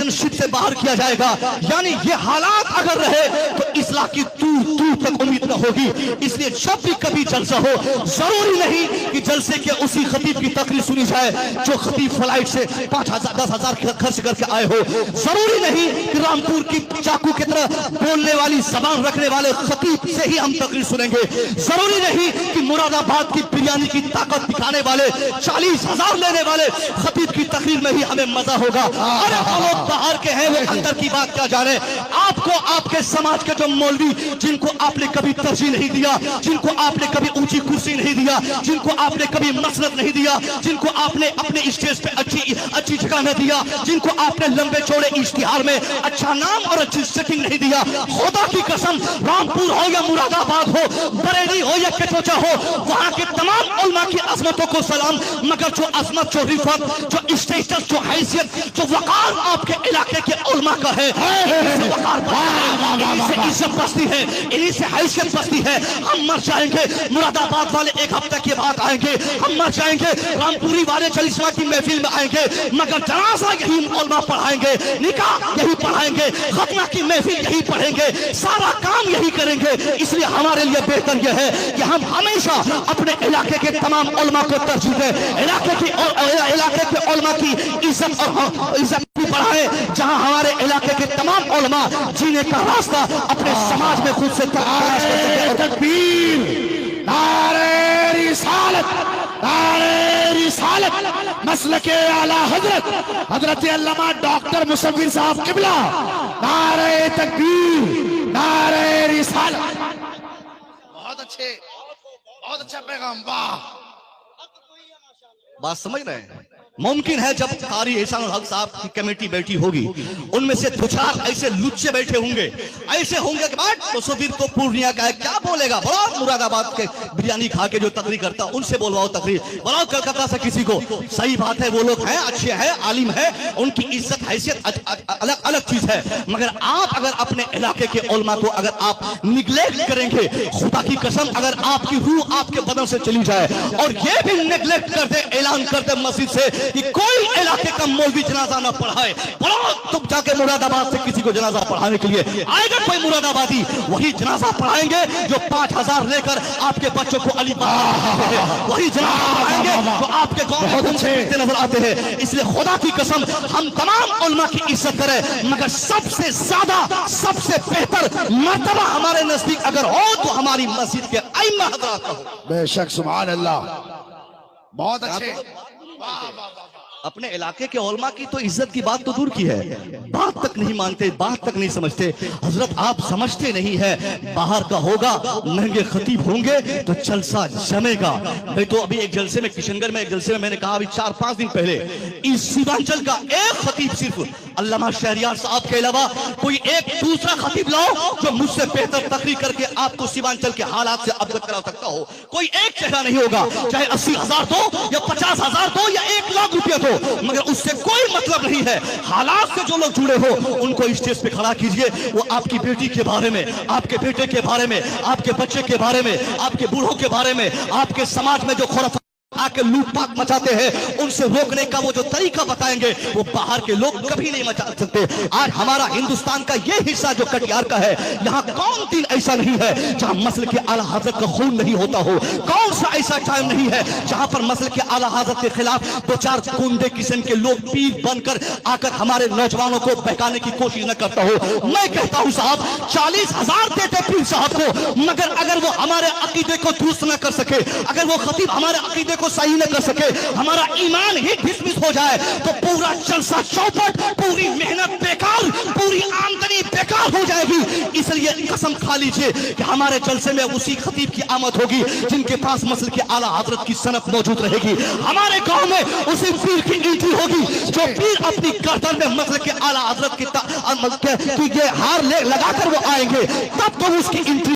Citizenship से बाहर किया जाएगा। यानी ये हालात अगर रहे तो इस्लाह की दूर दूर तक उम्मीद न होगी। इसलिए जब भी कभी जलसा हो, जरूरी नहीं कि जलसे के उसी खतीब की तकरीर सुनी जाए जो खतीब फ्लाइट से 5,000 10,000 खर्च करके आए हो। जरूरी नहीं कि रामपुर की चाकू की तरह बोलने वाली जबान रखने वाले खतीब से ही हम तकरीर सुनेंगे। जरूरी नहीं कि मुरादाबाद की बिरयानी की ताकत दिखाने वाले 40,000 लेने वाले खतीब की तकरीर में ही हमें मजा होगा। अरे लोग बाहर के हैं, वो अंदर की बात क्या जाने। आपको आपके समाज के जो मौलवी जिनको आपने कभी तरजीह नहीं दिया, जिनको आपने कभी ऊंची कुर्सी नहीं दिया, जिनको आपने कभी मसनद नहीं दिया, जिनको आपने अपने स्टेज पे अच्छी जगह न दिया, जिनको आपने लंबे चौड़े इश्तिहार में अच्छा नाम और अच्छी सेटिंग नहीं दिया, खुदा की कसम रामपुर हो या मुरादाबाद हो, बरेली हो या कटोचा हो, वहां के तमाम उलमा की अजमतों को सलाम। मगर जो अजमत, जो रिफत, जो स्टेटस, जो हैसियत, जो वकार आपके इलाके के उलमा का है, इन्हीं से बसती है, इन्हीं से हैसियत बसती है। हम मर जाएंगे, मुरादाबाद वाले एक हफ्ते के बाद आएंगे, हम मर जाएंगे, रामपुरी वाले चालीसवां की महफिल में आएंगे, मगर जनाजा यही उलमा पढ़ाएंगे, निकाह यही पढ़ाएंगे, खतना की महफिल यही पढ़ेंगे, सारा काम यही करेंगे। इसलिए हमारे लिए बेहतर यह है कि हम हमेशा अपने इलाके के तमाम उलमा को तरजीह दें, इलाके के उलमा की इज्जत और इज्जत भी बढ़ाएं। जहां हमारे इलाके के तमाम उलमा जीने का रास्ता अपने समाज में खुद से तकबीर, नारे रिसालत, नारे रिसालत, मसलके आला हजरत हजरत अल्लामा डॉक्टर मुसव्विर साहब किबला, नारे तकबीर, नारे रिसालत। बहुत अच्छे, बहुत अच्छा पैगाम। वाह, बात समझ रहे हैं। मुमकिन है जब कारी एहसान हक साहब की कमेटी बैठी होगी, उनमें से दो चार ऐसे लुच्चे बैठे होंगे, ऐसे होंगे कि बात मुसव्विर तो पूर्णिया का है, क्या बोलेगा, बड़ा मुरादाबाद के बिरयानी खा के जो तकरीर करता, उनसे बोलवाओ तकरीर, बड़ा कलकत्ता से किसी को। सही बात है, वो लोग हैं, अच्छे हैं, आलिम है, उनकी इज्जत हैसियत अलग अलग चीज है। मगर आप अगर अपने इलाके के उलमा को अगर आप निगलेक्ट करेंगे, खुदा की कसम अगर आपकी रूह आपके बदन से चली जाए और ये भी निगलेक्ट कर दे, ऐलान कर दे मस्जिद से कि कोई इलाके का मौलवी जनाजा ना पढ़ाए, बड़ा तुम जाके मुरादाबाद से किसी को जनाजा पढ़ाने के लिए आएगा कोई मुरादाबादी, वही जनाजा पढ़ाएंगे जो 5,000 लेकर आपके बच्चों को अली वही जनाजा पढ़ाएंगे जो आपके गांव में घूमते नजर आते हैं। इसलिए खुदा की कसम हम तमाम उलमा की इज्जत करें, मगर सबसे ज्यादा सबसे बेहतर मर्तबा हमारे नजदीक अगर हो तो हमारी मस्जिद के अइम्मा हज़रात का हो। बेशक, सुभान अल्लाह, बहुत अच्छे। अपने इलाके के उलमा की तो इज्जत की बात तो दूर की है, बात तक नहीं मानते, बात तक नहीं समझते। हजरत आप समझते नहीं है, बाहर का होगा, महंगे खतीब होंगे तो जलसा जमेगा। मैं तो अभी एक जलसे में, किशनगढ़ में एक जलसे में मैंने कहा अभी 4-5 दिन पहले, इस सीमांचल का एक खतीब सिर्फ अल्लामा शहरियार साहब के अलावा कोई एक दूसरा खतीब लाओ जो मुझसे बेहतर तकरीर करके आपको सीमांचल के हालात से अवगत करा सकता हो। कोई एक चेहरा नहीं होगा, चाहे 80,000 दो या 50,000 दो या 1,00,000 रुपया दो, मगर उससे कोई मतलब नहीं है। हालात से जो लोग जुड़े हो उनको स्टेज पे खड़ा कीजिए, वो आपकी बेटी के बारे में, आपके बेटे के बारे में, आपके बच्चे के बारे में, आपके बूढ़ों के बारे में, आपके समाज में जो खुराफात आके लूटपाट मचाते हैं उनसे रोकने का वो जो तरीका बताएंगे वो बाहर के लोग कभी नहीं मचा सकते। आज हमारा हिंदुस्तान का ये हिस्सा जो कटिहार का है, यहाँ कौन दिन ऐसा नहीं है जहाँ मसल के आला हजरत का खून नहीं होता हो, कौन सा ऐसा टाइम नहीं है जहाँ पर मसल के आला हजरत के खिलाफ 2-4 गुंडे किस्म के लोग पीर बनकर आकर हमारे नौजवानों को बहकाने की कोशिश न करता हो। मैं कहता हूँ साहब 40,000 देते पीर साहब को, मगर अगर वो हमारे अकीदे को दुरुस्त न कर सके, अगर वो खतीब हमारे अकीदे सही न कर सके, हमारा ईमान ही डिसमिस हो जाए तो पूरा जलसा चौपट, पूरी मेहनत बेकार, पूरी आमदनी बेकार हो जाएगी। इसलिए कसम खा लीजिए कि हमारे जलसे में उसी खतीब की आमद होगी जिनके पास मसल के आला हजरत की सनत मौजूद रहेगी। हमारे गांव में उसी पीर की एंट्री होगी जो पीर अपनी गर्दन में मसल के आला हजरत की ये हार लगाकर वो आएंगे, तब तो उसकी एंट्री